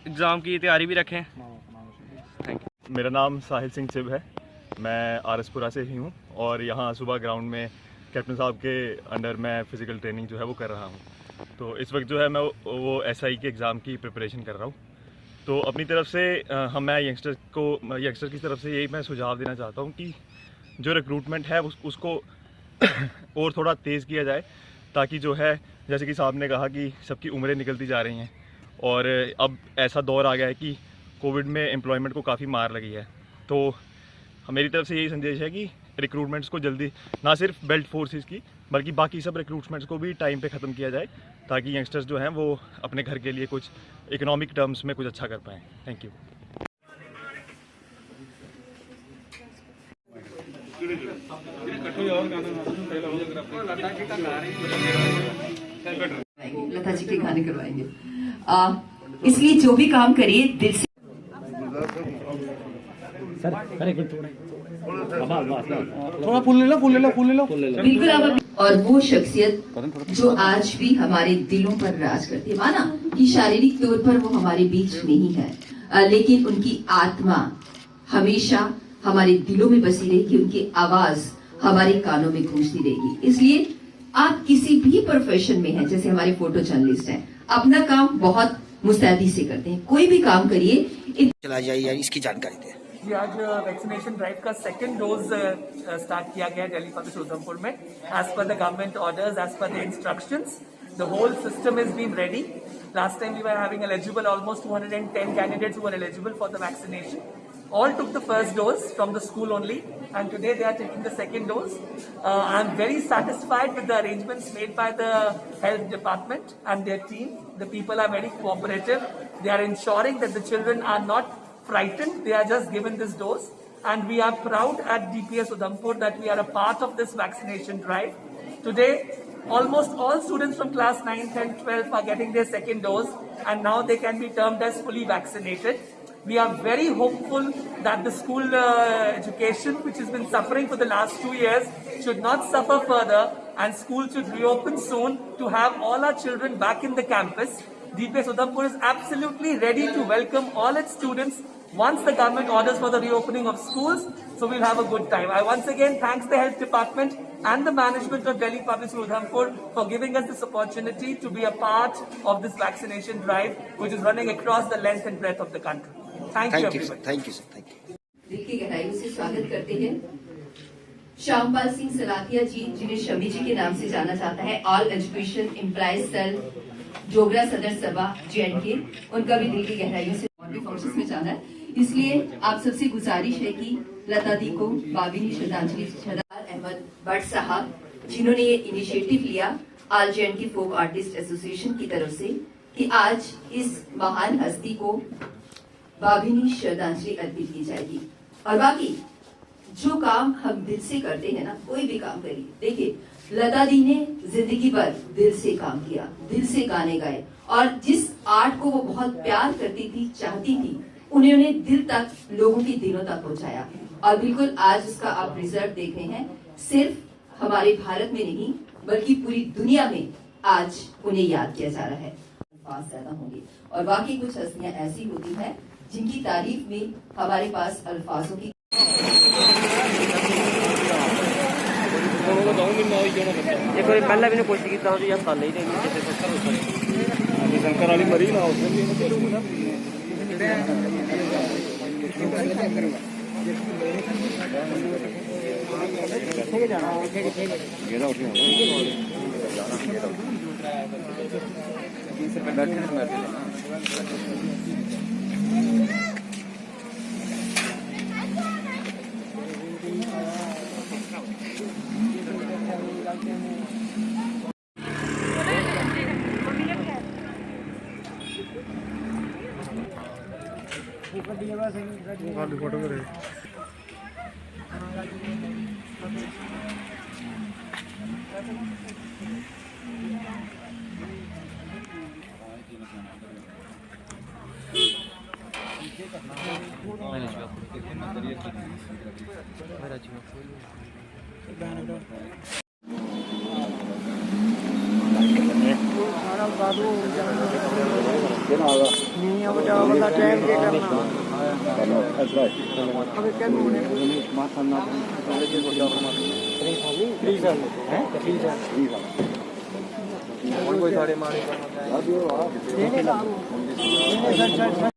एग्ज़ाम की तैयारी भी रखें। Thank you.
मेरा नाम साहिल सिंह चिब है, मैं आरएसपुरा से ही हूँ और यहाँ सुबह ग्राउंड में कैप्टन साहब के अंडर मैं फ़िज़िकल ट्रेनिंग जो है वो कर रहा हूँ। तो इस वक्त जो है मैं वो एसआई के एग्ज़ाम की प्रिपरेशन कर रहा हूँ। तो अपनी तरफ से मैं यंगस्टर की तरफ से यही मैं सुझाव देना चाहता हूँ कि जो रिक्रूटमेंट है उसको और थोड़ा तेज़ किया जाए, ताकि जो है जैसे कि साहब ने कहा कि सबकी उम्रें निकलती जा रही हैं और अब ऐसा दौर आ गया है कि कोविड में एम्प्लॉयमेंट को काफ़ी मार लगी है। तो मेरी तरफ से यही संदेश है कि रिक्रूटमेंट्स को जल्दी, ना सिर्फ बेल्ट फोर्सेस की बल्कि बाकी सब रिक्रूटमेंट्स को भी टाइम पे ख़त्म किया जाए, ताकि यंगस्टर्स जो हैं वो अपने घर के लिए कुछ इकोनॉमिक टर्म्स में कुछ अच्छा कर पाएँ। Thank you.
लता जी के गाने करवाएंगे, इसलिए जो भी काम करिए दिल से।
थोड़ा फूल ले लो।
बिल्कुल आप, और वो शख्सियत जो आज भी हमारे दिलों पर राज करती है, माना कि शारीरिक तौर पर वो हमारे बीच नहीं है, लेकिन उनकी आत्मा हमेशा हमारे दिलों में बसी रहेगी, उनकी आवाज हमारे कानों में गूंजती रहेगी। इसलिए आप किसी भी प्रोफेशन में हैं, जैसे हमारे फोटो जर्नलिस्ट हैं, अपना काम बहुत मुस्तैदी से करते हैं, कोई भी काम करिए।
चला जाइए, इसकी जानकारी दें।
जी, आज वैक्सीनेशन ड्राइव का 2nd डोज स्टार्ट किया गया दिल्ली पब्लिक उधमपुर में, as per the government orders, as per the instructions. The whole system is been ready. Last time we were having eligible almost 210 candidates who were eligible for the vaccination. All took the first dose from the school only, and today they are taking the 2nd dose. I'm very satisfied with the arrangements made by the health department and their team. The people are very cooperative. They are ensuring that the children are not frightened. They are just given this dose, and we are proud at DPS Udhampur that we are a part of this vaccination drive. Today, almost all students from class 9, 10, 12 are getting their 2nd dose, and now they can be termed as fully vaccinated. We are very hopeful that the school education, which has been suffering for the last 2 years, should not suffer further, and school should reopen soon to have all our children back in the campus. DPS Udhampur is absolutely ready to welcome all its students once the government orders for the reopening of schools, so we'll have a good time. I once again thanks the health department and the management of Delhi Public School Udhampur for giving us this opportunity to be a part of this vaccination drive, which is running across the length and breadth of the country. Thank you everybody.
Thank you, sir. Thank you.
दिल की गहराइयों से स्वागत करते हैं श्यामपाल सिंह सलातिया जी, जिन्हें शमी जी के नाम से जाना जाता है। All education employees cell, जोगरा Sadar Sabha, J&K, उनका भी दिल की गहराइयों से फंक्शंस में जाना है। इसलिए आप सबसे गुजारिश है कि लता दी को भावभीनी श्रद्धांजलि। सरदार अहमद भट्ट साहब, जिन्होंने ये इनिशिएटिव लिया, all J and K folk artist association की तरफ से कि आज इस महान हस्ती को भावभीनी श्रद्धांजलि अर्पित की जाएगी। और बाकी जो काम हम दिल से करते हैं ना, कोई भी काम करिए, देखिए लता दी ने जिंदगी भर दिल से काम किया, दिल से गाने गाए, और जिस आर्ट को वो बहुत प्यार करती थी, चाहती थी, उन्होंने दिल तक, लोगों के दिलों तक पहुंचाया। और बिल्कुल आज उसका आप रिजल्ट देख रहे हैं। सिर्फ हमारे भारत में नहीं बल्कि पूरी दुनिया में आज उन्हें याद किया जा रहा है। अल्फाज ज्यादा होंगे और बाकी कुछ हस्तियां ऐसी होती हैं जिनकी तारीफ में हमारे पास अल्फाजों की
एक बार पहले भी कोशिश की था या साल ही
शंकर वाली मरी ना फोटो करे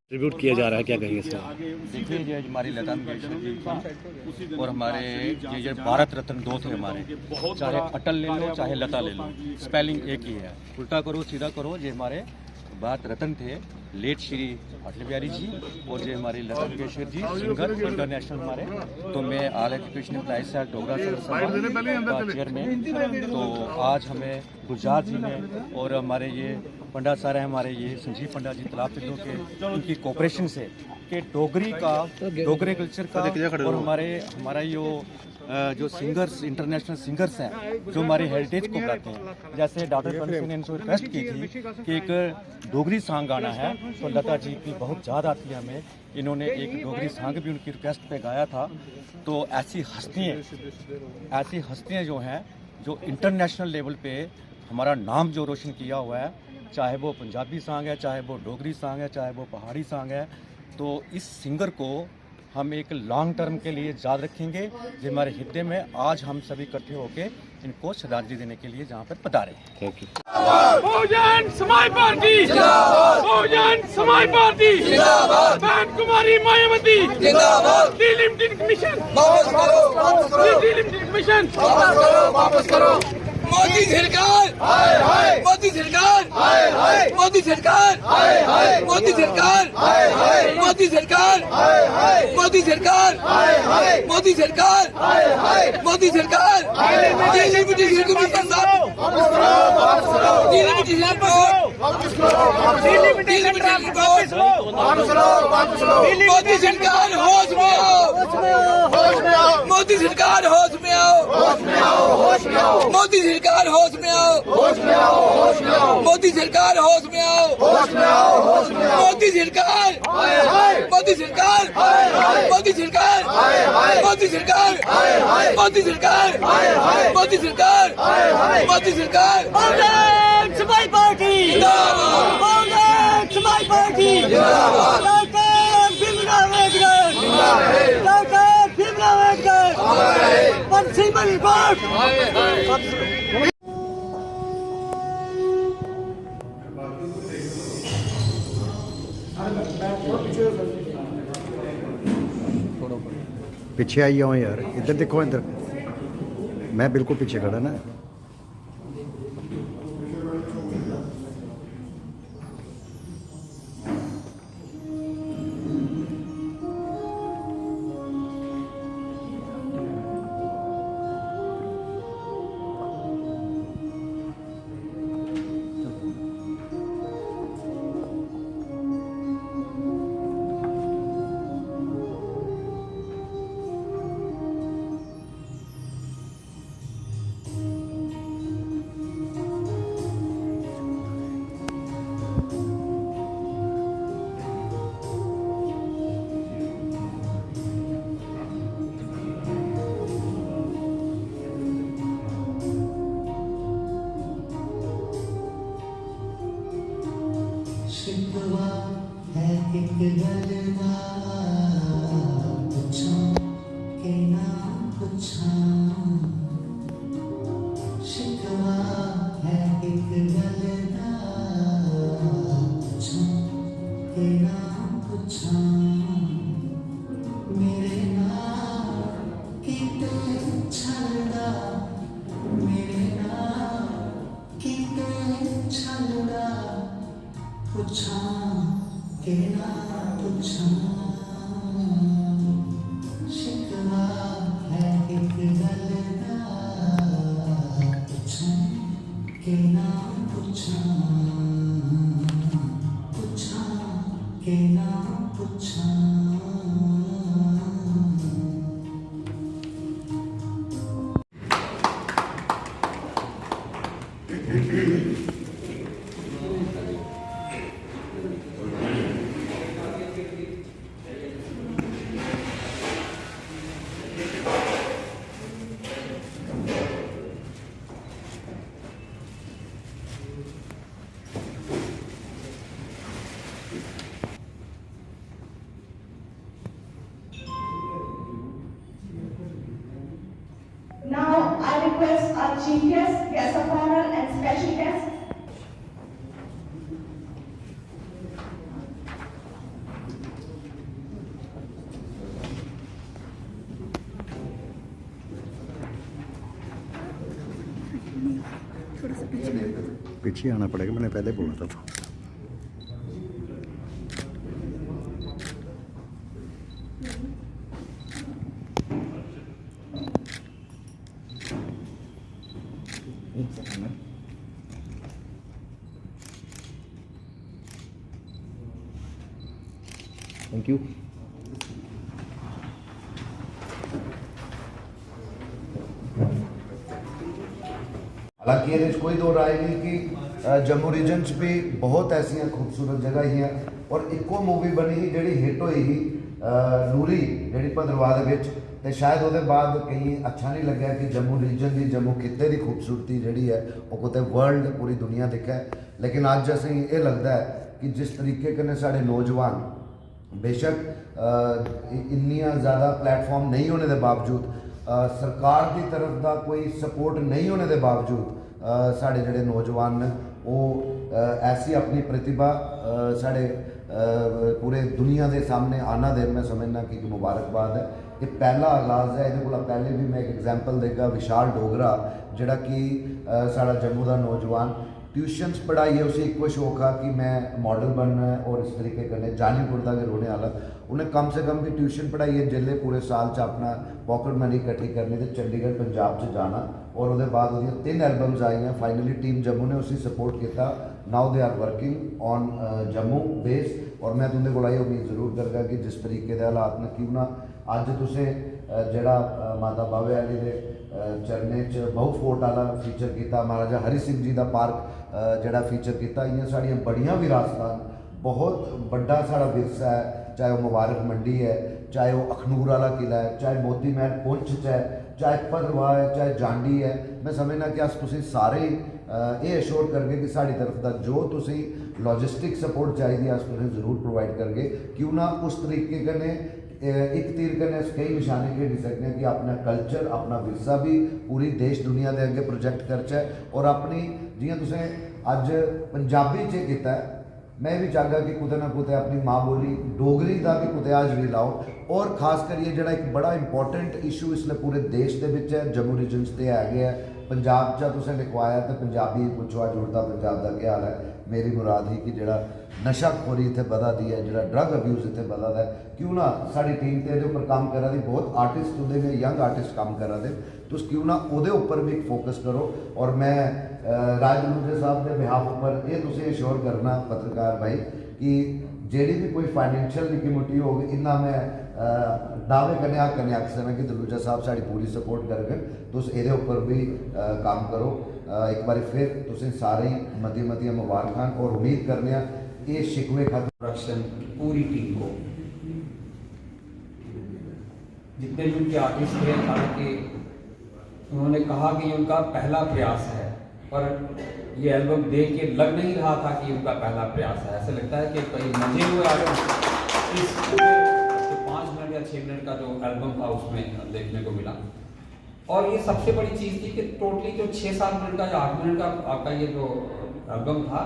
ट्रिब्यूट किया जा रहा है, क्या कहेंगे इसका?
देखिए ये हमारी लता मंगेशकर जी और हमारे ये भारत रत्न दो थे हमारे, चाहे अटल ले लो चाहे लता ले लो, स्पेलिंग एक ही है, उल्टा करो सीधा करो। ये हमारे भारत रत्न थे लेट श्री अटल बिहारी जी और ये हमारी लता मंगेशकर जी सिंगर इंटरनेशनल हमारे। तो मैं ऑल एजुकेशन एम्प्लॉइज से डोगरा चेयरमैन, तो आज हमें गुलजार जी ने और हमारे ये पंडा सर हैं हमारे, ये संजीव पंडा जी तालाब तिल्लों के, उनकी कोऑपरेशन से कि डोगरी का, डोगरे कल्चर का और हमारा जो सिंगर्स, इंटरनेशनल सिंगर्स हैं जो हमारे हेरिटेज को गाते हैं। जैसे डॉक्टर पंडित ने इनसे रिक्वेस्ट की थी कि एक डोगरी सॉन्ग गाना है, तो लता जी की बहुत याद आती है हमें, इन्होंने एक डोगरी सॉन्ग भी उनकी रिक्वेस्ट पे गाया था। तो ऐसी हस्तियाँ जो हैं जो इंटरनेशनल लेवल पे हमारा नाम जो रोशन किया हुआ है, चाहे वो पंजाबी सॉन्ग है, चाहे वो डोगरी सॉन्ग है, चाहे वो पहाड़ी सॉन्ग है, तो इस सिंगर को हम एक लॉन्ग टर्म के लिए याद रखेंगे। जो हमारे हिस्से में आज हम सभी इकट्ठे होकर इनको श्रद्धांजलि देने के लिए जहाँ पर बता रहे हैं।
Thank you.
Bahujan Samaj party जिंदाबाद, बहुजन समाज पार्टी जिंदाबाद, बहन कुमारी मायावती जिंदाबाद, डिलिमिटेड कमीशन वापस करो, डिलिमिटेड कमीशन वापस करो, मोदी सरकार हाय हाय, मोदी सरकार हाय हाय, मोदी सरकार हाय हाय, मोदी सरकार हाय हाय, मोदी सरकार हाय हाय, मोदी सरकार हाय हाय, मोदी सरकार हाय हाय, मोदी सरकार डिलिमिटेड कमीशन वापस करो, वापस करो, डिलिमिटेड वापस करो, डिलिमिटेड वापस करो, वापस करो, वापस करो, मोदी सरकार होश में आओ, होश में आओ, मोदी सरकार होश में आओ, होश में आओ, होश में आओ, मोदी सरकार होश में आओ, होश में आओ, होश में आओ, मोदी सरकार होश में आओ, होश में आओ, होश में आओ, मोदी सरकार हाय हाय, मोदी सरकार हाय हाय, मोदी सरकार हाय हाय, मोदी सरकार हाय हाय, मोदी सरकार हाय हाय, मोदी सरकार हाय हाय, मोदी सरकार बहुजन समाज पार्टी जिंदाबाद, बहुजन समाज पार्टी जिंदाबाद, डॉक्टर भीमराव अम्बेडकर जिंदाबाद, डॉक्टर भीमराव अम्बेडकर पंसीबल रिपोर्ट हाय हाय।
पीछे आई हूँ यार, इधर देखो, इधर मैं बिल्कुल पीछे खड़ा ना।
Now I request our chief guest, guest of honor and special guest.
पीछे आना पड़ेगा, मैंने पहले बोला था। Thank you.
हालांकि ये कोई दो राय नहीं कि जम्मू रीजन च भी बहुत ऐसिया खूबसूरत जगह ही हैं और इको मूवी बनी ही जी हिट हुई ही नूरी जी भद्रवाह तो शायद वो बाद कहीं अच्छा नहीं लग्या कि जम्मू रीजन की जम्मू खिते की खूबसूरती जी है वो कुछ वर्ल्ड पूरी दुनिया दिखे। लेकिन अज असी ये लगता है कि जिस तरीके कने साढ़े नौजवान बेशक इन्निया ज़्यादा प्लेटफॉर्म नहीं होने के बावजूद सरकार की तरफ का कोई सपोर्ट नहीं होने के बावजूद साढ़े जोड़े नौजवान ने वो ऐसी अपनी प्रतिभा साढ़े पूरे दुनिया के सामने आना दे मैं समझना कि मुबारकबाद है। ये पहला आगाज़ है। ये पहले भी मैं एक एग्जाम्पल देगा विशाल डोगरा जोड़ा कि साड़ा जम्मू का नौजवान ट्यूशनस पढ़ाई है उसे एक शौक है कि मैं मॉडल बनना है और इस तरीके करने जानीपुर का रोने वाला उन्हें कम से कम भी ट्यूशन पढ़ाई है जिले पूरे साल च अपना पॉकेट मनी इकट्ठी करनी तो चंडीगढ़ पंजाब च जाना और उसके बाद वो 3 एल्बम्स आई हैं। फाइनली टीम जम्मू ने उसी सपोर्ट किया। Now they are working on Jammu base और मैं तुंदे को ये उम्मीद जरूर करगा कि जिस तरीके के हालात ने क्यों ना अज तुसें जड़ा माता बावे वाली दे चरने च बहु फोर्ट वाला फीचर किया, महाराजा हरि सिंह जी का पार्क जड़ा फीचर किया। इं साड़ियाँ बड़ियाँ विरासत बहुत बड़ा साड़ा विरसा है, चाहे वो मुबारक मंडी है, चाहे वो अखनूर वाला किला है, चाहे मोती महल पुंछ है, चाहे भद्रवाह है, चाहे जांडी है। मैं समझना कि अस तुसीं सारे ये अश्योर करगे कि साड़ी तरफ का जो तुसीं लॉजिस्टिक सपोर्ट चाहिए अस तुसें जरूर प्रोवाइड करगे। क्यों ना उस तरीके कने एक तीर कने अस कई निशाने खेडी सकते हैं कि अपना कल्चर अपना विरसा भी पूरी देश दुनिया के अगे प्रोजेक्ट करचा और अपनी जियां तुसें अज पंजाबी च कीता है मैं भी चाहगा कि कुते ना कुते अपनी माँ बोली डोगरी का भी कुते आज भी लाओ। और खास करिए जो एक बड़ा इंपॉर्टेंट इशू इसलिए पूरे देश के है जम्मू रीजन से है गया पंजाब चा तुसें लिखवाया तो पंजाबी पुछवा जुड़ता पंजाब का क्या हाल है। मेरी मुराद ही कि जोड़ा नशाखोरी इतने बधा दी है, जो ड्रग अब्यूज़ इतने बधा है। क्यों ना साड़ी टीम के उपर काम करा दी बहुत आर्टिस्ट होंगे ने यंग आर्टिस्ट काम करा दे तो क्यों ना वो उपर भी फोकस करो। और मैं राज लूजे साहब के बिहाफ पर यह तुम इंश्योर करना पत्रकार भाई कि जी भी कोई फाइनेंशियल निकी मुटी होगी इन्ना मैं दावे करने आख सकना कि दलूजा साहब साड़ी पूरी सपोर्ट करगे तो ये उपर भी काम करो। एक बार फिर तुम सारे मती मुबारक और उम्मीद करने ये शिकवे खत्म
प्रोडक्शन पूरी टीम को जितने भी उनके आर्टिस्ट थे हालांकि उन्होंने कहा कि ये उनका पहला प्रयास है पर ये एल्बम देख के लग नहीं रहा था कि उनका पहला प्रयास है। ऐसा लगता है कि कई मजे हुए आर्टिस्ट 5 मिनट या 6 मिनट का जो एल्बम था उसमें देखने को मिला। और ये सबसे बड़ी चीज़ थी कि टोटली जो 6-7 मिनट का या 8 मिनट का आपका ये जो एल्बम था,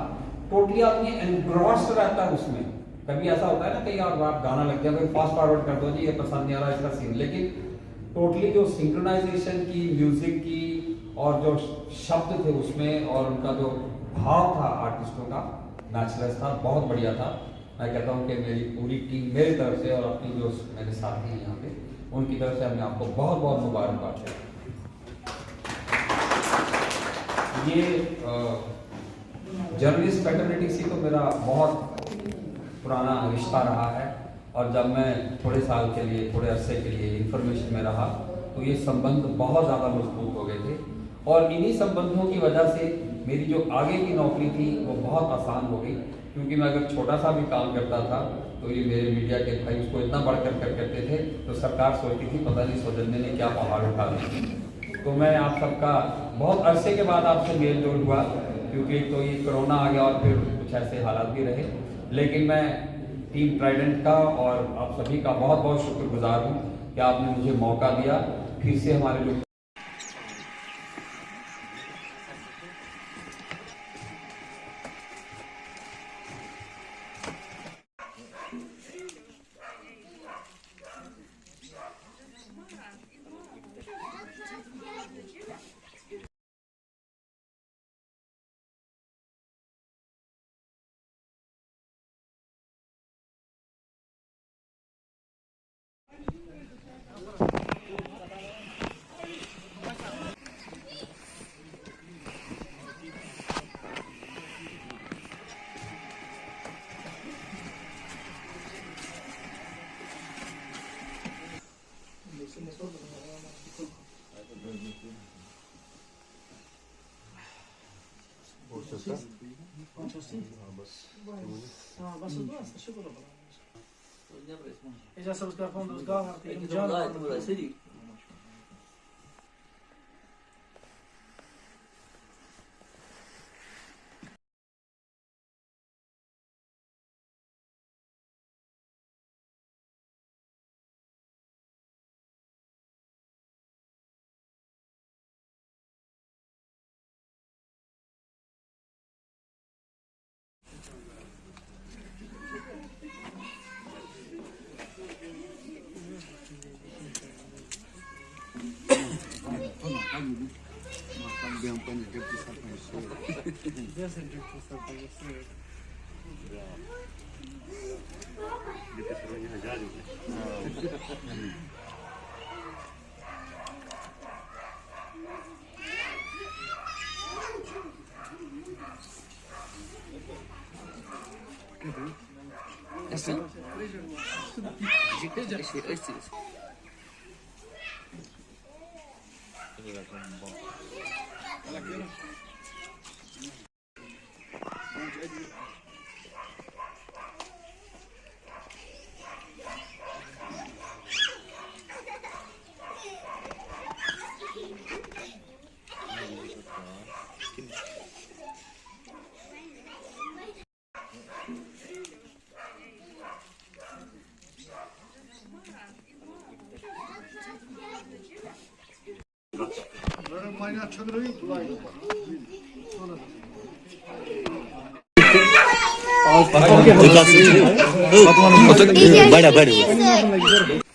टोटली आदमी एनग्रॉस्ड रहता है उसमें। कभी ऐसा होता है ना, कहीं और आप गाना लग गया, फास्ट फॉरवर्ड कर दो जी, ये पसंद नहीं आ रहा इसका सीन, लेकिन टोटली जो सिंक्रोनाइजेशन की, म्यूजिक की और जो शब्द थे उसमें और उनका जो भाव था आर्टिस्टों का, नेचुरल था, बहुत बढ़िया था। मैं कहता हूँ कि मेरी पूरी टीम मेरी तरफ से और अपनी जो मेरे साथी हैं यहाँ पे, उनकी तरफ से मैं आपको बहुत बहुत मुबारकबाद है। ये जर्नलिस्ट फैटर्निटी से तो मेरा बहुत पुराना रिश्ता रहा है, और जब मैं थोड़े साल के लिए, थोड़े अरसे के लिए इंफॉर्मेशन में रहा तो ये संबंध बहुत ज़्यादा मजबूत हो गए थे, और इन्हीं संबंधों की वजह से मेरी जो आगे की नौकरी थी वो बहुत आसान हो गई। क्योंकि मैं अगर छोटा सा भी काम करता था तो ये मेरे मीडिया के भाई उसको इतना बढ़कर करते थे तो सरकार सोचती थी पता नहीं सौजन्य ने क्या पहाड़ उठा दिया। तो मैं आप सबका बहुत अरसे के बाद आपसे मेल जोल हुआ, क्योंकि तो ये कोरोना आ गया और फिर कुछ ऐसे हालात भी रहे, लेकिन मैं टीम ट्राइडेंट का और आप सभी का बहुत बहुत शुक्रगुजार हूँ कि आपने मुझे मौका दिया फिर से हमारे जो
Já sabes que quando os garra tem já não sei.
बड़ा बड़ा